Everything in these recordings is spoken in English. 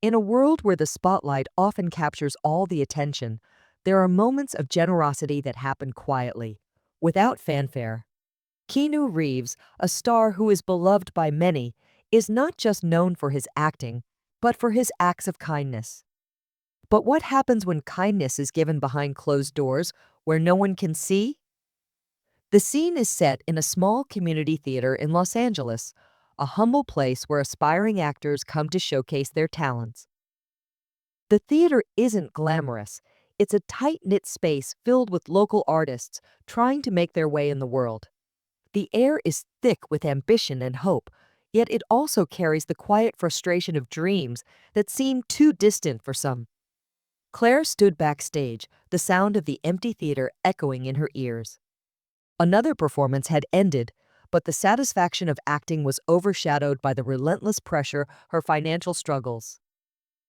In a world where the spotlight often captures all the attention, there are moments of generosity that happen quietly, without fanfare. Keanu Reeves, a star who is beloved by many, is not just known for his acting, but for his acts of kindness. But what happens when kindness is given behind closed doors where no one can see? The scene is set in a small community theater in Los Angeles, a humble place where aspiring actors come to showcase their talents. The theater isn't glamorous. It's a tight-knit space filled with local artists trying to make their way in the world. The air is thick with ambition and hope, yet it also carries the quiet frustration of dreams that seem too distant for some. Claire stood backstage, the sound of the empty theater echoing in her ears. Another performance had ended, but the satisfaction of acting was overshadowed by the relentless pressure her financial struggles.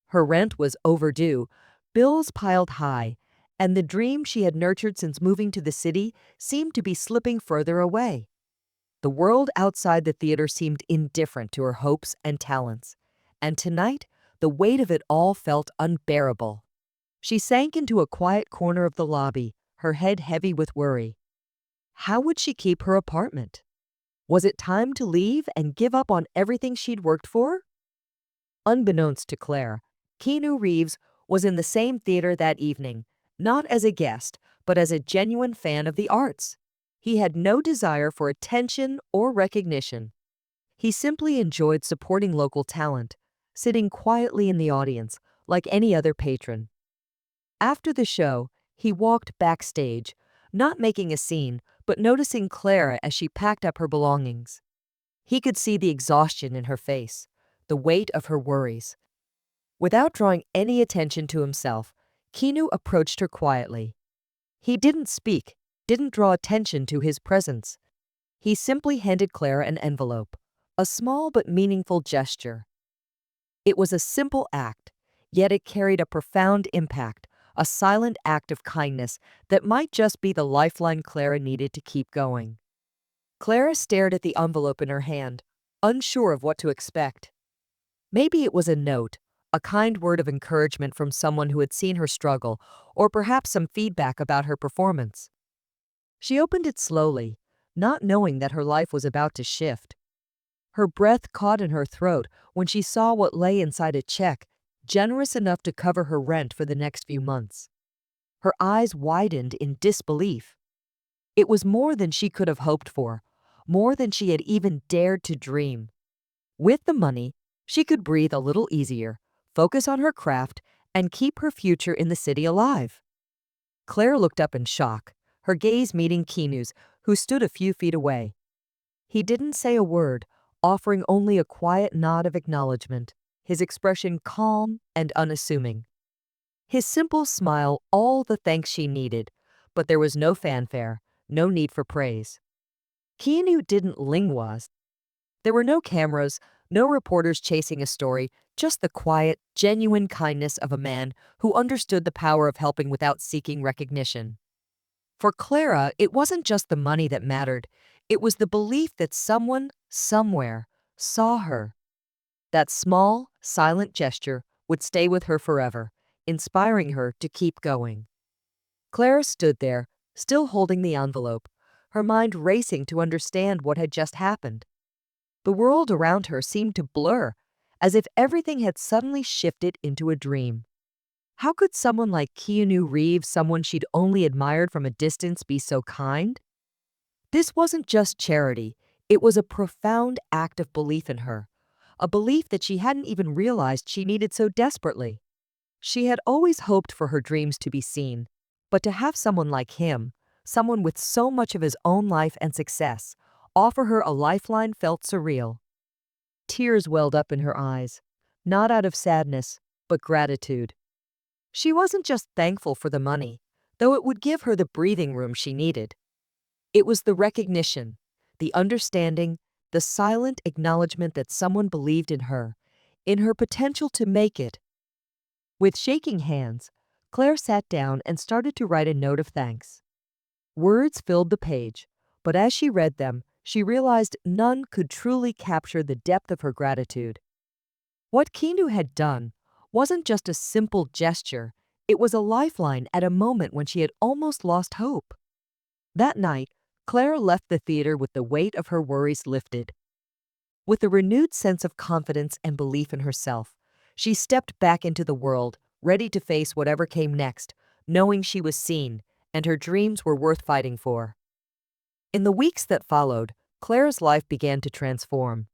Her rent was overdue, bills piled high, and the dream she had nurtured since moving to the city seemed to be slipping further away. The world outside the theater seemed indifferent to her hopes and talents, and tonight, the weight of it all felt unbearable. She sank into a quiet corner of the lobby, her head heavy with worry. How would she keep her apartment? Was it time to leave and give up on everything she'd worked for? Unbeknownst to Claire, Keanu Reeves was in the same theater that evening, not as a guest, but as a genuine fan of the arts. He had no desire for attention or recognition. He simply enjoyed supporting local talent, sitting quietly in the audience like any other patron. After the show, he walked backstage, not making a scene, but noticing Clara as she packed up her belongings. He could see the exhaustion in her face, the weight of her worries. Without drawing any attention to himself, Keanu approached her quietly. He didn't speak, didn't draw attention to his presence. He simply handed Clara an envelope, a small but meaningful gesture. It was a simple act, yet it carried a profound impact, a silent act of kindness that might just be the lifeline Clara needed to keep going. Clara stared at the envelope in her hand, unsure of what to expect. Maybe it was a note, a kind word of encouragement from someone who had seen her struggle, or perhaps some feedback about her performance. She opened it slowly, not knowing that her life was about to shift. Her breath caught in her throat when she saw what lay inside a check, generous enough to cover her rent for the next few months. Her eyes widened in disbelief. It was more than she could have hoped for, more than she had even dared to dream. With the money, she could breathe a little easier, focus on her craft, and keep her future in the city alive. Claire looked up in shock, her gaze meeting Keanu's, who stood a few feet away. He didn't say a word, offering only a quiet nod of acknowledgement, his expression calm and unassuming. His simple smile all the thanks she needed, but there was no fanfare, no need for praise. Keanu didn't lingwas. There were no cameras, no reporters chasing a story, just the quiet, genuine kindness of a man who understood the power of helping without seeking recognition. For Clara, it wasn't just the money that mattered. It was the belief that someone, somewhere, saw her. That small, silent gesture would stay with her forever, inspiring her to keep going. Clara stood there, still holding the envelope, her mind racing to understand what had just happened. The world around her seemed to blur, as if everything had suddenly shifted into a dream. How could someone like Keanu Reeves, someone she'd only admired from a distance, be so kind? This wasn't just charity, it was a profound act of belief in her, a belief that she hadn't even realized she needed so desperately. She had always hoped for her dreams to be seen, but to have someone like him, someone with so much of his own life and success, offer her a lifeline felt surreal. Tears welled up in her eyes, not out of sadness, but gratitude. She wasn't just thankful for the money, though it would give her the breathing room she needed. It was the recognition, the understanding, the silent acknowledgement that someone believed in her potential to make it. With shaking hands, Claire sat down and started to write a note of thanks. Words filled the page, but as she read them, she realized none could truly capture the depth of her gratitude. What Keanu had done, wasn't just a simple gesture, it was a lifeline at a moment when she had almost lost hope. That night, Clara left the theater with the weight of her worries lifted. With a renewed sense of confidence and belief in herself, she stepped back into the world, ready to face whatever came next, knowing she was seen and her dreams were worth fighting for. In the weeks that followed, Clara's life began to transform.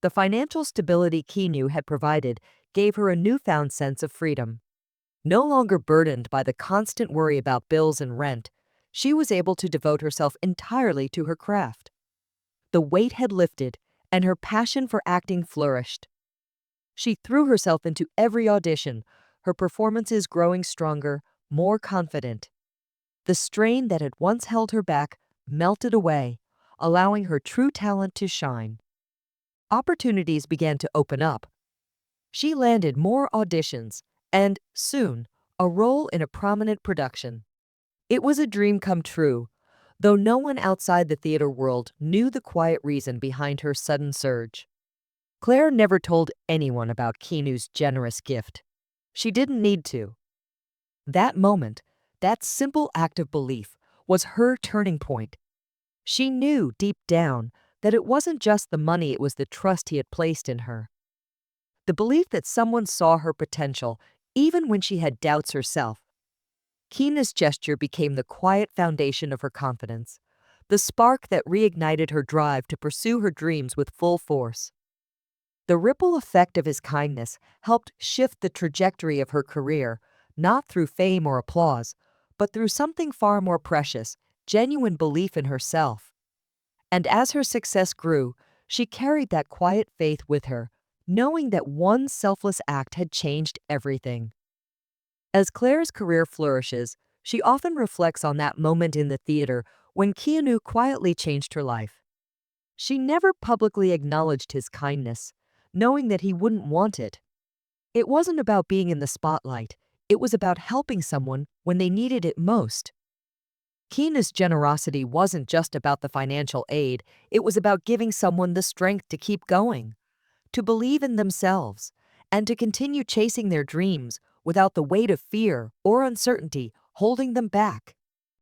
The financial stability Keanu had provided gave her a newfound sense of freedom. No longer burdened by the constant worry about bills and rent, she was able to devote herself entirely to her craft. The weight had lifted, and her passion for acting flourished. She threw herself into every audition, her performances growing stronger, more confident. The strain that had once held her back melted away, allowing her true talent to shine. Opportunities began to open up. She landed more auditions, and, soon, a role in a prominent production. It was a dream come true, though no one outside the theater world knew the quiet reason behind her sudden surge. Claire never told anyone about Keanu's generous gift. She didn't need to. That moment, that simple act of belief, was her turning point. She knew deep down that it wasn't just the money, it was the trust he had placed in her. The belief that someone saw her potential, even when she had doubts herself. Keena's gesture became the quiet foundation of her confidence, the spark that reignited her drive to pursue her dreams with full force. The ripple effect of his kindness helped shift the trajectory of her career, not through fame or applause, but through something far more precious, genuine belief in herself. And as her success grew, she carried that quiet faith with her, knowing that one selfless act had changed everything. As Claire's career flourishes, she often reflects on that moment in the theater when Keanu quietly changed her life. She never publicly acknowledged his kindness, knowing that he wouldn't want it. It wasn't about being in the spotlight, it was about helping someone when they needed it most. Keena's generosity wasn't just about the financial aid, it was about giving someone the strength to keep going, to believe in themselves, and to continue chasing their dreams without the weight of fear or uncertainty holding them back.